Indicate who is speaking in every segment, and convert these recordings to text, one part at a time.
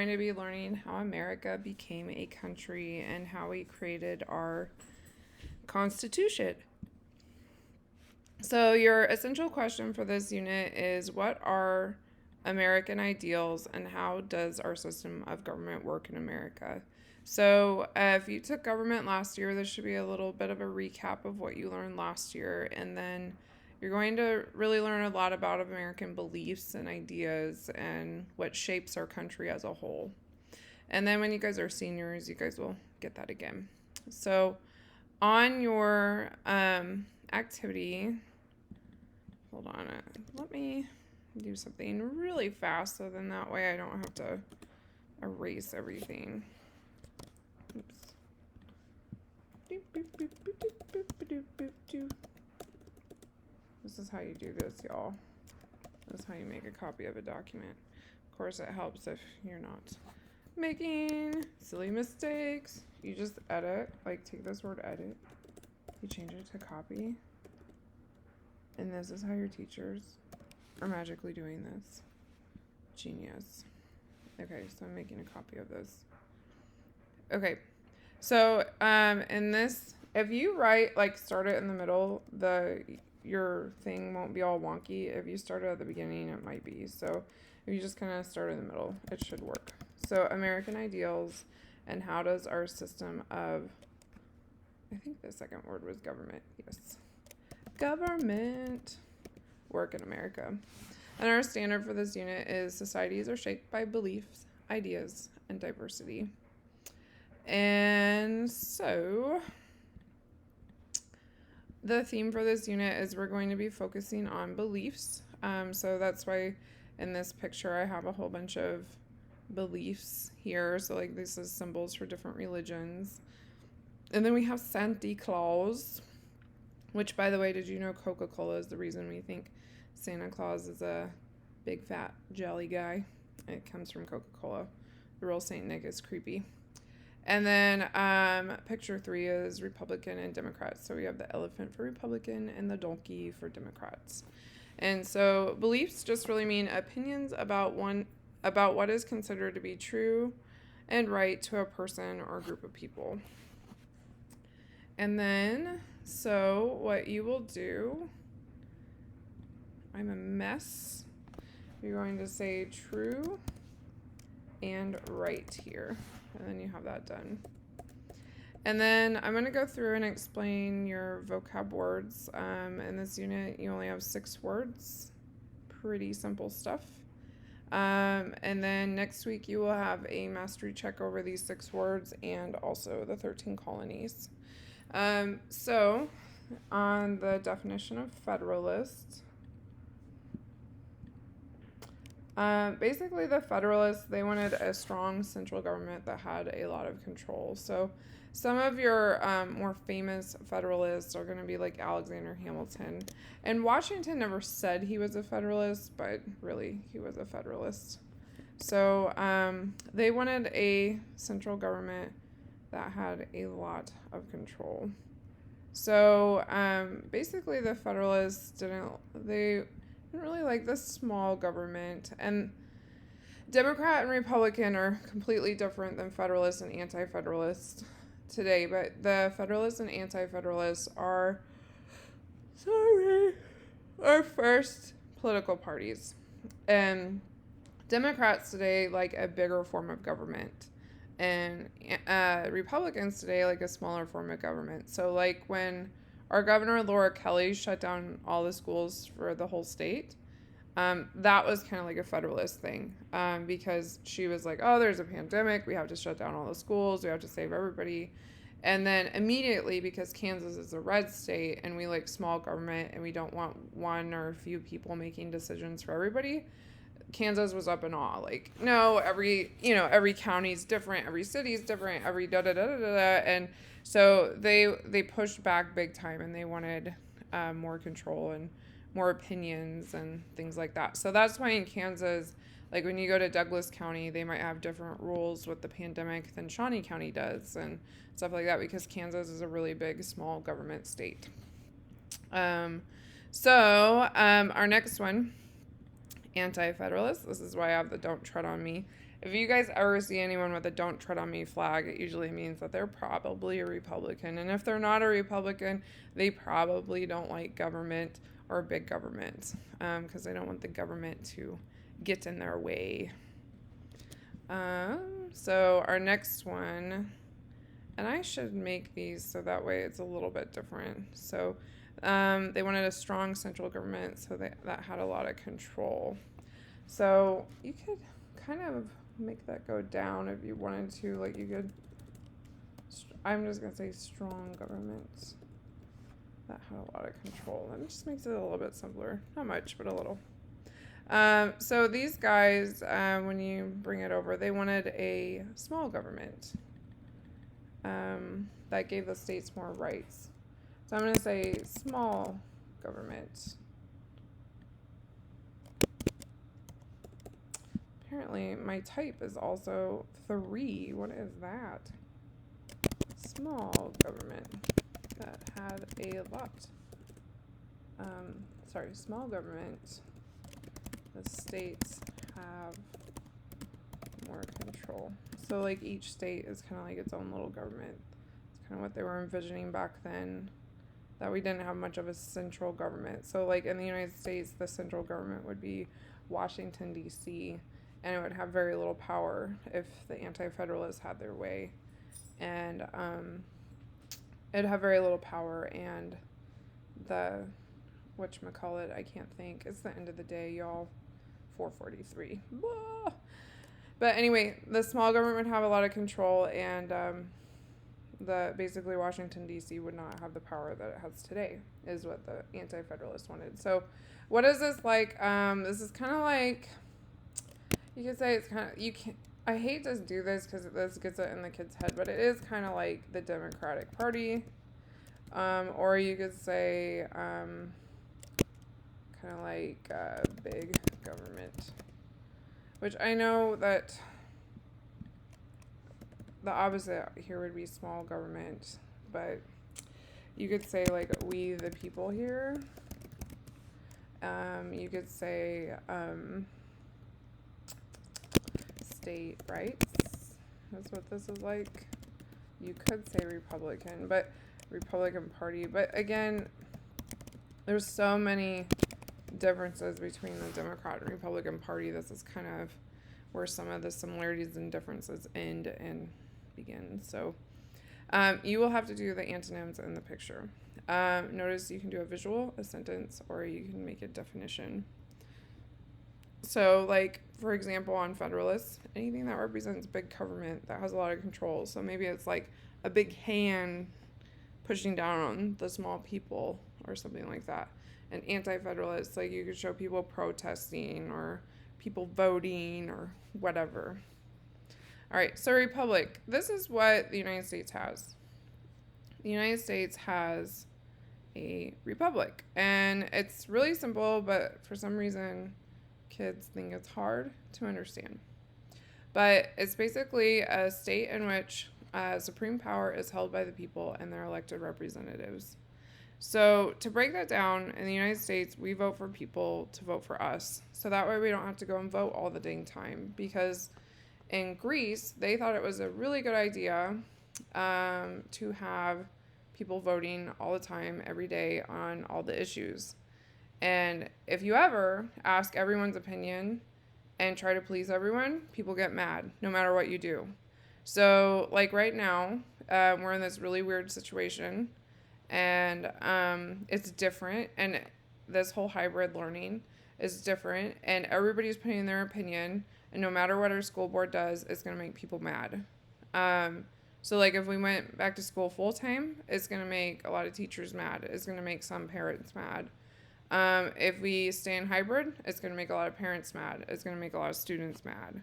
Speaker 1: We're going to be learning how America became a country and how we created our Constitution. So your essential question for this unit is, what are American ideals and how does our system of government work in America? So if you took government last year, this should be a little bit of a recap of what you learned last year, and then you're going to really learn a lot about American beliefs and ideas and what shapes our country as a whole. And then when you guys are seniors, you guys will get that again. So on your activity, hold on, let me do something really fast so then that way I don't have to erase everything. Oops. This is how you do this, y'all. This is how you make a copy of a document. Of course, it helps if you're not making silly mistakes. You just edit, like take this word edit, you change it to copy, and this is how your teachers are magically doing this. Genius. Okay, so I'm making a copy of this. Okay, so in this, if you write, like start it in the middle, your thing won't be all wonky. If you start it at the beginning, it might be. So if you just kind of start in the middle, it should work. So American ideals and how does our system of, I think the second word was government. Yes. Government work in America. And our standard for this unit is societies are shaped by beliefs, ideas, and diversity. And so the theme for this unit is we're going to be focusing on beliefs. So that's why in this picture I have a whole bunch of beliefs here. So like this is symbols for different religions. And then we have Santa Claus, which, by the way, did you know Coca-Cola is the reason we think Santa Claus is a big fat jelly guy? It comes from Coca-Cola. The real Saint Nick is creepy. And then picture 3 is Republican and Democrats. So we have the elephant for Republican and the donkey for Democrats. And so beliefs just really mean opinions about what is considered to be true and right to a person or group of people. And then, so what you will do, I'm a mess. You're going to say true and right here. And then you have that done. And then I'm going to go through and explain your vocab words. In this unit, you only have 6 words. Pretty simple stuff. And then next week, you will have a mastery check over these 6 words and also the 13 colonies. So on the definition of Federalist, basically the Federalists, they wanted a strong central government that had a lot of control. So some of your more famous Federalists are going to be like Alexander Hamilton. And Washington never said he was a Federalist, but really he was a Federalist. So they wanted a central government that had a lot of control. So basically the Federalists didn't really like the small government, and Democrat and Republican are completely different than Federalists and Anti-Federalists today, but the Federalists and Anti-Federalists are first political parties, and Democrats today like a bigger form of government, and Republicans today like a smaller form of government. So like when our governor, Laura Kelly, shut down all the schools for the whole state, that was kind of like a Federalist thing, because she was like, oh, there's a pandemic, we have to shut down all the schools, we have to save everybody. And then immediately, because Kansas is a red state and we like small government and we don't want one or a few people making decisions for everybody, Kansas was up in awe. Like, no, every county's different, every city's different, every da-da-da-da-da. And so they pushed back big time, and they wanted more control and more opinions and things like that. So that's why in Kansas, like when you go to Douglas County, they might have different rules with the pandemic than Shawnee County does and stuff like that, because Kansas is a really big, small government state. Our next one, Anti-Federalists. This is why I have the don't tread on me. if you guys ever see anyone with a "Don't Tread on Me" flag, it usually means that they're probably a Republican. And if they're not a Republican, they probably don't like government or big government, because they don't want the government to get in their way. So our next one, and I should make these so that way it's a little bit different. So they wanted a strong central government, so that had a lot of control. So you could kind of make that go down if you wanted to. Like you could, I'm just going to say strong government that had a lot of control. That just makes it a little bit simpler. Not much, but a little. So these guys, when you bring it over, they wanted a small government that gave the states more rights. So I'm going to say small government. Apparently, my type is also 3. What is that? Small government that had a lot. Small government. The states have more control. So, like, each state is kind of like its own little government. It's kind of what they were envisioning back then, that we didn't have much of a central government. So, like, in the United States, the central government would be Washington, D.C., and it would have very little power if the Anti-Federalists had their way. And it'd have very little power, and the, whatchamacallit, I can't think. It's the end of the day, y'all. 4:43. Blah. But anyway, the small government would have a lot of control, and basically Washington, D.C. would not have the power that it has today, is what the Anti-Federalists wanted. So what is this like? This is kind of like, you could say it's kind of, I hate to do this because this gets it in the kid's head, but it is kind of like the Democratic Party. Or you could say kind of like big government, which I know that the opposite here would be small government, but you could say like we the people here. You could say state rights. That's what this is like. You could say Republican, but Republican Party. But again, there's so many differences between the Democrat and Republican Party. This is kind of where some of the similarities and differences end and begin. So you will have to do the antonyms in the picture. Notice you can do a visual, a sentence, or you can make a definition. So, like, for example, on Federalists, anything that represents big government that has a lot of control. So maybe it's like a big hand pushing down on the small people or something like that. And Anti-Federalists, like you could show people protesting or people voting or whatever. All right, so Republic. This is what the United States has. The United States has a republic. And it's really simple, but for some reason, kids think it's hard to understand. But it's basically a state in which supreme power is held by the people and their elected representatives. So to break that down, in the United States, we vote for people to vote for us. So that way we don't have to go and vote all the dang time. Because in Greece, they thought it was a really good idea to have people voting all the time, every day, on all the issues. And if you ever ask everyone's opinion and try to please everyone, people get mad, no matter what you do. So, like right now, we're in this really weird situation, and it's different, and this whole hybrid learning is different, and everybody's putting in their opinion, and no matter what our school board does, it's going to make people mad. So, like, if we went back to school full-time, it's going to make a lot of teachers mad. It's going to make some parents mad. If we stay in hybrid, it's going to make a lot of parents mad. It's going to make a lot of students mad.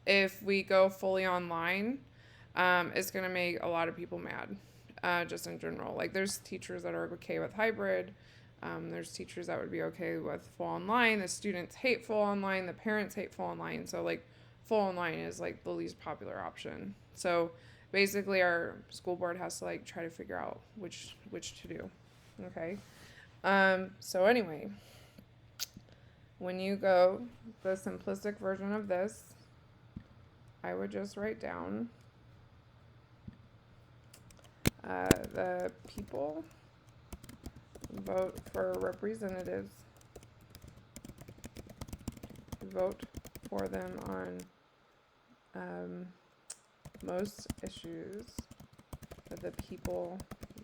Speaker 1: If we go fully online, it's going to make a lot of people mad, just in general. Like, there's teachers that are okay with hybrid. There's teachers that would be okay with full online. The students hate full online. The parents hate full online. So, like, full online is, like, the least popular option. So, basically, our school board has to, like, try to figure out which to do. Okay? So anyway, when you go, the simplistic version of this, I would just write down the people vote for representatives, vote for them on most issues, but the people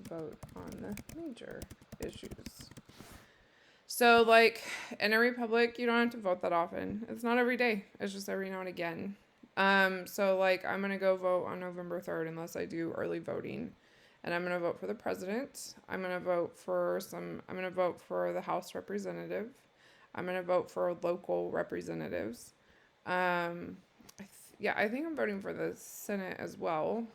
Speaker 1: vote on the major issues. So, like, in a republic, you don't have to vote that often. It's not every day. It's just every now and again. So, like, I'm going to go vote on November 3rd unless I do early voting. And I'm going to vote for the president. I'm going to vote for the House representative. I'm going to vote for local representatives. I think I'm voting for the Senate as well.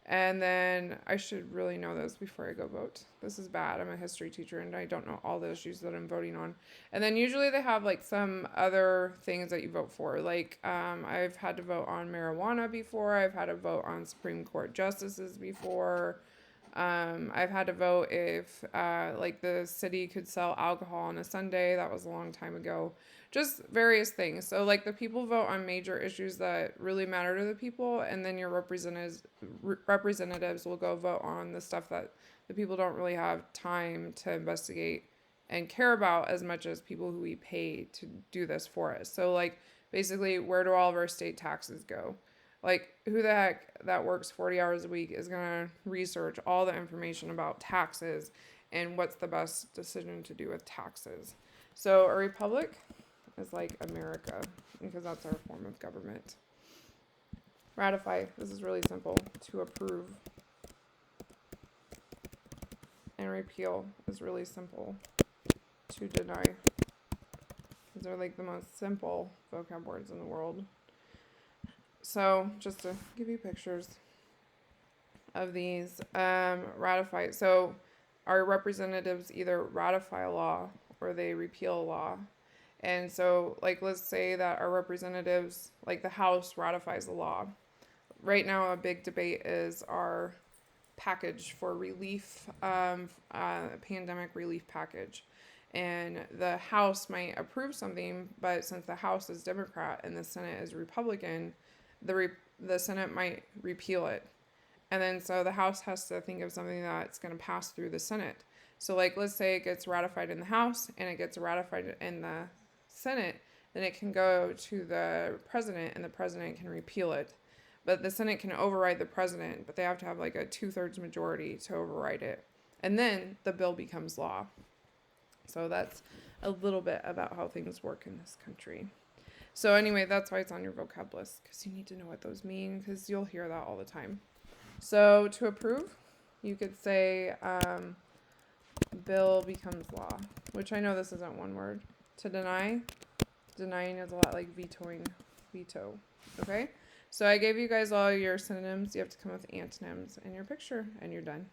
Speaker 1: And then I should really know this before I go vote. This is bad. I'm a history teacher and I don't know all the issues that I'm voting on. And then usually they have like some other things that you vote for. Like I've had to vote on marijuana before. I've had to vote on Supreme Court justices before. I've had to vote if like the city could sell alcohol on a Sunday. That was a long time ago. Just various things. So like the people vote on major issues that really matter to the people, and then your representatives will go vote on the stuff that the people don't really have time to investigate and care about as much as people who we pay to do this for us. So like basically, where do all of our state taxes go? Like, who the heck that works 40 hours a week is going to research all the information about taxes and what's the best decision to do with taxes? So a republic is like America, because that's our form of government. Ratify. This is really simple. To approve. And repeal is really simple. To deny. These are like the most simple vocab words in the world. So, just to give you pictures of these, ratify. So, our representatives either ratify a law or they repeal a law. And so, like, let's say that our representatives, like the House, ratifies a law. Right now, a big debate is our package for relief, pandemic relief package. And the House might approve something, but since the House is Democrat and the Senate is Republican, the Senate might repeal it. And then so the House has to think of something that's going to pass through the Senate. So like, let's say it gets ratified in the House and it gets ratified in the Senate, then it can go to the president and the president can repeal it. But the Senate can override the president, but they have to have like a 2/3 majority to override it. And then the bill becomes law. So that's a little bit about how things work in this country. So anyway, that's why it's on your vocab list, because you need to know what those mean, because you'll hear that all the time. So to approve, you could say bill becomes law, which I know this isn't one word. To deny, denying is a lot like vetoing, veto. Okay? So I gave you guys all your synonyms. You have to come up with antonyms in your picture, and you're done.